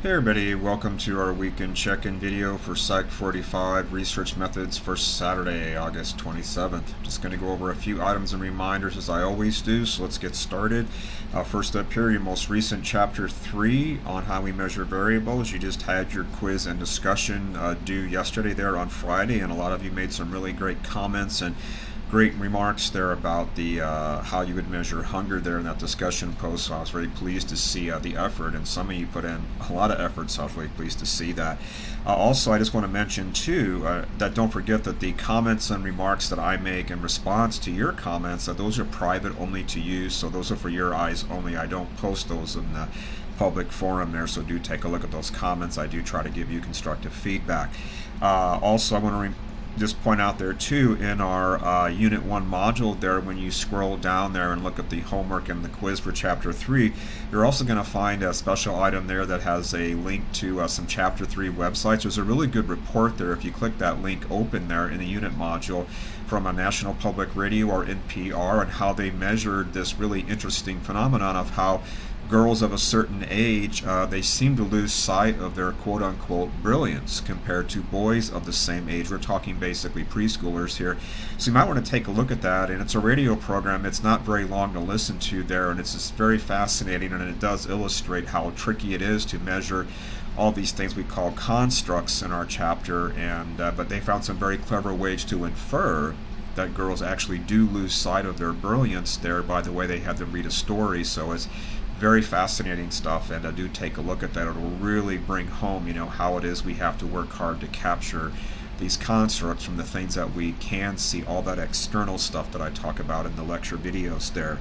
Hey everybody, welcome to our weekend check-in video for PSY-45 research methods for Saturday, August 27th. Just going to go over a few items and reminders as I always do, so let's get started. First up here, your most recent chapter 3 on how we measure variables. You just had your quiz and discussion due yesterday there on Friday, and a lot of you made some really great comments and great remarks there about the how you would measure hunger there in that discussion post. So I was very pleased to see the effort, and some of you put in a lot of effort, so I was really pleased to see that. Also, I just want to mention too that don't forget that the comments and remarks that I make in response to your comments, that those are private only to you, so those are for your eyes only. I don't post those in the public forum there, so do take a look at those comments. I do try to give you constructive feedback. Also, I want to just point out there too, in our Unit 1 module there, when you scroll down there and look at the homework and the quiz for Chapter 3, you're also going to find a special item there that has a link to some Chapter 3 websites. There's a really good report there. If you click that link open there in the unit module from a National Public Radio or NPR, and how they measured this really interesting phenomenon of how girls of a certain age, they seem to lose sight of their quote-unquote brilliance compared to boys of the same age. We're talking basically preschoolers here. So you might want to take a look at that, and it's a radio program. It's not very long to listen to there, and it's just very fascinating, and it does illustrate how tricky it is to measure all these things we call constructs in our chapter, and but they found some very clever ways to infer that girls actually do lose sight of their brilliance there by the way they have them read a story. So it's very fascinating stuff, and I do take a look at that. It will really bring home, how it is we have to work hard to capture these constructs from the things that we can see, all that external stuff that I talk about in the lecture videos there.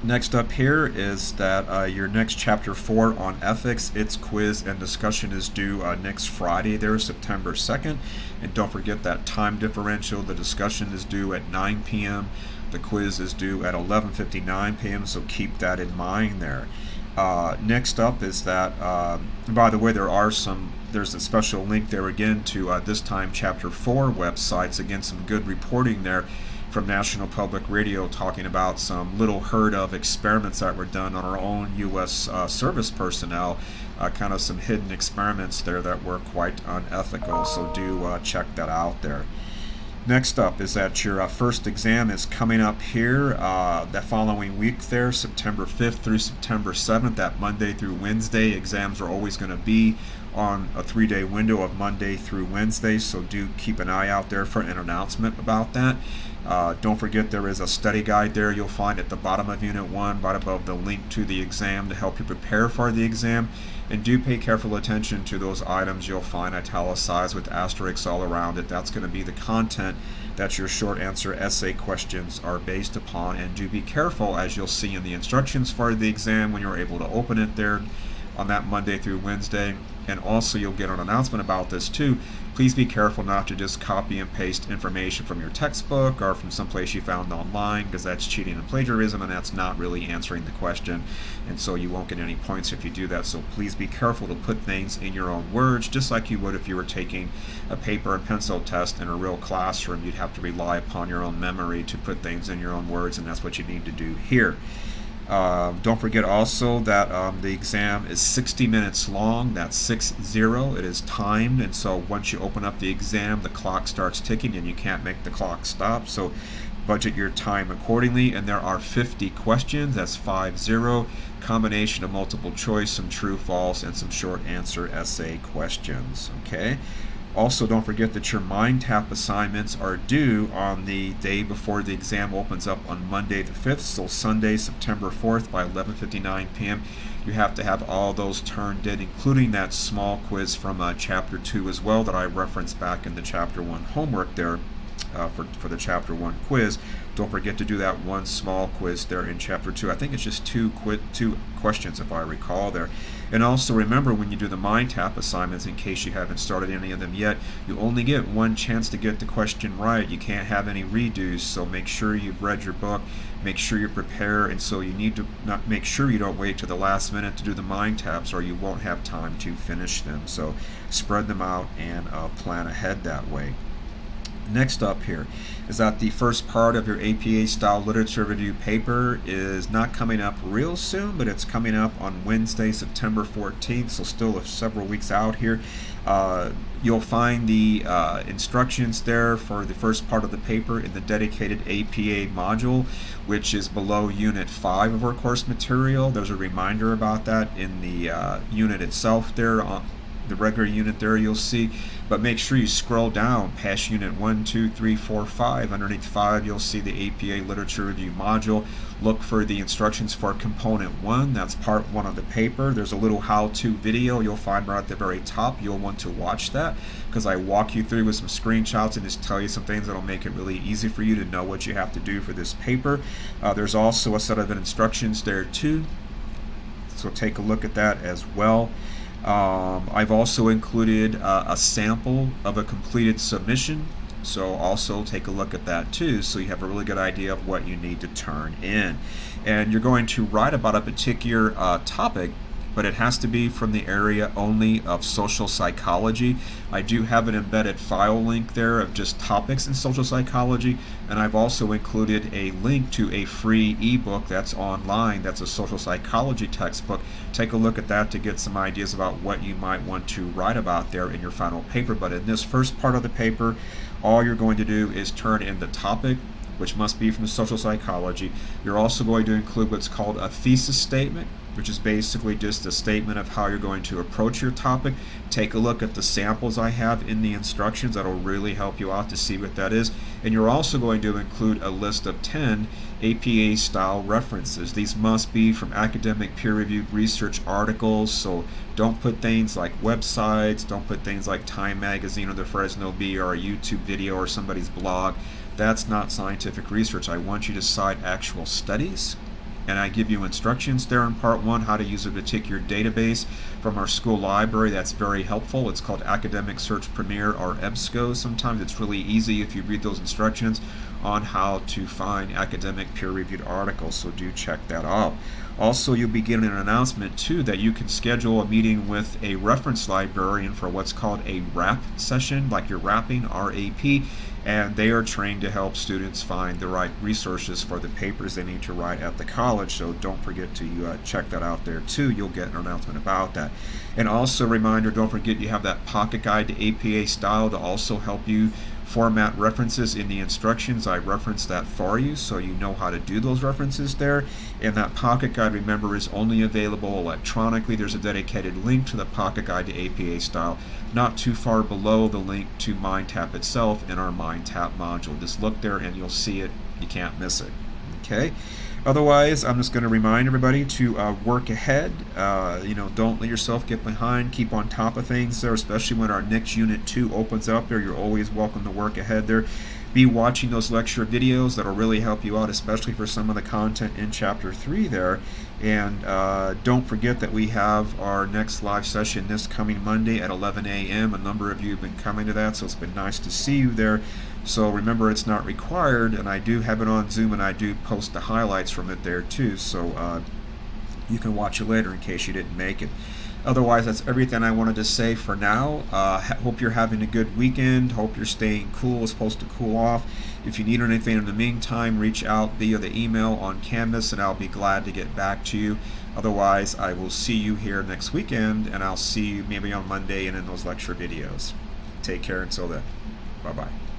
Next up here is that your next chapter 4 on ethics, its quiz and discussion is due next Friday there, September 2nd. And don't forget that time differential. The discussion is due at 9 p.m. The quiz is due at 11:59 p.m., so keep that in mind there. Next up is that, by the way, there's a special link there again to this time Chapter 4 websites. Again, some good reporting there from National Public Radio talking about some little heard of experiments that were done on our own U.S. Service personnel, kind of some hidden experiments there that were quite unethical, so do check that out there. Next up is that your first exam is coming up here the following week there, September 5th through September 7th, that Monday through Wednesday. Exams are always going to be on a 3-day window of Monday through Wednesday, so do keep an eye out there for an announcement about that. Don't forget there is a study guide there you'll find at the bottom of Unit 1, right above the link to the exam to help you prepare for the exam. And do pay careful attention to those items you'll find italicized with asterisks all around it. That's going to be the content that your short answer essay questions are based upon. And do be careful, as you'll see in the instructions for the exam when you're able to open it there on that Monday through Wednesday. And also you'll get an announcement about this too. Please be careful not to just copy and paste information from your textbook or from someplace you found online, because that's cheating and plagiarism, and that's not really answering the question, and so you won't get any points if you do that. So please be careful to put things in your own words, just like you would if you were taking a paper and pencil test in a real classroom. You'd have to rely upon your own memory to put things in your own words, and that's what you need to do here. Don't forget also that the exam is 60 minutes long. That's 60. It is timed, and so once you open up the exam, the clock starts ticking and you can't make the clock stop. So budget your time accordingly, and there are 50 questions. That's 50. Combination of multiple choice, some true, false, and some short answer essay questions. Okay. Also, don't forget that your mind tap assignments are due on the day before the exam opens up on Monday the 5th, so Sunday, September 4th by 11:59 p.m. You have to have all those turned in, including that small quiz from Chapter 2 as well that I referenced back in the Chapter 1 homework there for the Chapter 1 quiz. Don't forget to do that one small quiz there in Chapter 2. I think it's just two questions if I recall there. And also remember, when you do the mind tap assignments, in case you haven't started any of them yet, you only get one chance to get the question right. You can't have any redos, so make sure you've read your book, make sure you prepare, and so you need to make sure you don't wait to the last minute to do the mind taps, or you won't have time to finish them. So spread them out and plan ahead that way. Next up here is that the first part of your APA style literature review paper is not coming up real soon, but it's coming up on Wednesday, September 14th, so still several weeks out here. You'll find the instructions there for the first part of the paper in the dedicated APA module, which is below Unit 5 of our course material. There's a reminder about that in the unit itself there, on the regular unit there you'll see, but make sure you scroll down past Unit 1, 2, 3, 4, 5. Underneath 5 you'll see the APA Literature Review module. Look for the instructions for Component 1, that's Part 1 of the paper. There's a little how-to video you'll find right at the very top. You'll want to watch that because I walk you through with some screenshots and just tell you some things that'll make it really easy for you to know what you have to do for this paper. There's also a set of instructions there too, so take a look at that as well. I've also included a sample of a completed submission, so also take a look at that too, so you have a really good idea of what you need to turn in. And you're going to write about a particular topic, but it has to be from the area only of social psychology. I do have an embedded file link there of just topics in social psychology, and I've also included a link to a free ebook that's online that's a social psychology textbook. Take a look at that to get some ideas about what you might want to write about there in your final paper. But in this first part of the paper, all you're going to do is turn in the topic, which must be from social psychology. You're also going to include what's called a thesis statement, which is basically just a statement of how you're going to approach your topic. Take a look at the samples I have in the instructions. That'll really help you out to see what that is. And you're also going to include a list of 10 APA style references. These must be from academic peer-reviewed research articles, so don't put things like websites, don't put things like Time Magazine or the Fresno Bee or a YouTube video or somebody's blog. That's not scientific research. I want you to cite actual studies. And I give you instructions there in Part 1 how to use a particular database from our school library. That's very helpful. It's called Academic Search Premier or EBSCO. Sometimes it's really easy if you read those instructions on how to find academic peer-reviewed articles, so do check that out. Also, you'll be getting an announcement too that you can schedule a meeting with a reference librarian for what's called a RAP session, like you're rapping, R-A-P, and they are trained to help students find the right resources for the papers they need to write at the college, so don't forget to check that out there too. You'll get an announcement about that. And also a reminder, don't forget you have that pocket guide to APA style to also help you format references in the instructions. I reference that for you so you know how to do those references there. And that pocket guide, remember, is only available electronically. There's a dedicated link to the pocket guide to APA style not too far below the link to MindTap itself in our MindTap module. Just look there and you'll see it. You can't miss it. Okay. Otherwise, I'm just going to remind everybody to work ahead. Don't let yourself get behind. Keep on top of things there, especially when our next Unit 2 opens up there. You're always welcome to work ahead there. Be watching those lecture videos. That'll really help you out, especially for some of the content in Chapter 3 there. And don't forget that we have our next live session this coming Monday at 11 a.m. A number of you have been coming to that, so it's been nice to see you there. So remember, it's not required, and I do have it on Zoom, and I do post the highlights from it there too, so you can watch it later in case you didn't make it. Otherwise, that's everything I wanted to say for now. Hope you're having a good weekend. Hope you're staying cool. It's supposed to cool off. If you need anything in the meantime, reach out via the email on Canvas, and I'll be glad to get back to you. Otherwise, I will see you here next weekend, and I'll see you maybe on Monday and in those lecture videos. Take care until then. Bye-bye.